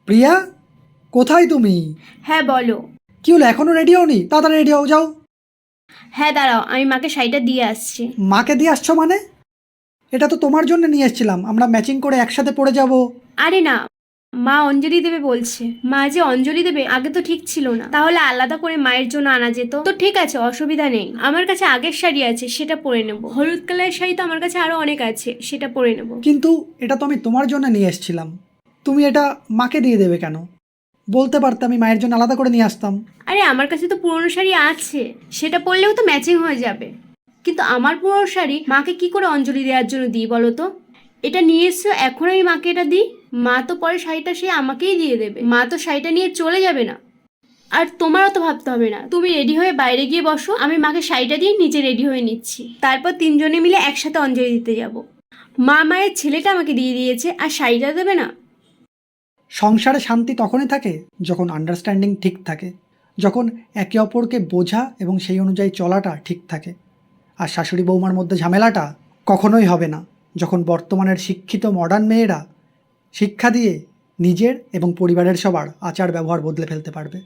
প্রিয়া, কোথায় তুমি? হ্যাঁ বলো। কি হলো, এখনো রেডি হওনি? তাড়াতাড়ি রেডি হও, যাও। হ্যাঁ দাঁড়াও, আমি মাকে শাড়িটা দিয়ে আসছি। মাকে দিয়ে আসছো মানে? এটা তো তোমার জন্য নিয়ে এসেছিলাম, আমরা ম্যাচিং করে একসাথে পরে যাব। আরে না, মা অঞ্জলি দেবে বলছে। মা যে অঞ্জলি দেবে আগে তো ঠিক ছিল না, তাহলে আলাদা করে মায়ের জন্য আনা যেত। তো ঠিক আছে, অসুবিধা নেই। আমার কাছে আগের শাড়ি আছে, সেটা পরে নেব। হলুদ কালারের শাড়ি তো আমার কাছে আরো অনেক আছে, সেটা পরে নেব। কিন্তু এটা তো আমি তোমার জন্য নিয়ে এসেছিলাম, তুমি এটা মাকে দিয়ে দেবে কেন? বলতে পারতে, আমি মায়ের জন্য আলাদা করে নিয়ে আসতাম। আরে আমার কাছে তো পুরনো শাড়ি আছে, সেটা পরলেও তো ম্যাচিং হয়ে যাবে। কিন্তু আমার পুরনো শাড়ি মাকে কি করে অঞ্জলি দেওয়ার জন্য দিই বলো তো? এটা নিয়ে এসছো, এখন আমি মাকে এটা দিই? মা তো পরে শাড়িটা সে আমাকেই দিয়ে দেবে, মা তো শাড়িটা নিয়ে চলে যাবে না। আর তোমারও তো ভাবতে হবে না, তুমি রেডি হয়ে বাইরে গিয়ে বসো, আমি মাকে শাড়িটা দিয়ে নিচে রেডি হয়ে নিচ্ছি। তারপর তিনজনে মিলে একসাথে অঞ্জলি দিতে যাব। মা মায়ের ছেলেটা আমাকে দিয়ে দিয়েছে, আর শাড়িটা দেবে না? সংসারে শান্তি তখনই থাকে যখন আন্ডারস্ট্যান্ডিং ঠিক থাকে, যখন একে অপরকে বোঝা এবং সেই অনুযায়ী চলাটা ঠিক থাকে। আর শাশুড়ি বৌমার মধ্যে ঝামেলাটা কখনোই হবে না যখন বর্তমানের শিক্ষিত মডার্ন মেয়েরা শিক্ষা দিয়ে নিজের এবং পরিবারের সবার আচার ব্যবহার বদলে ফেলতে পারবে।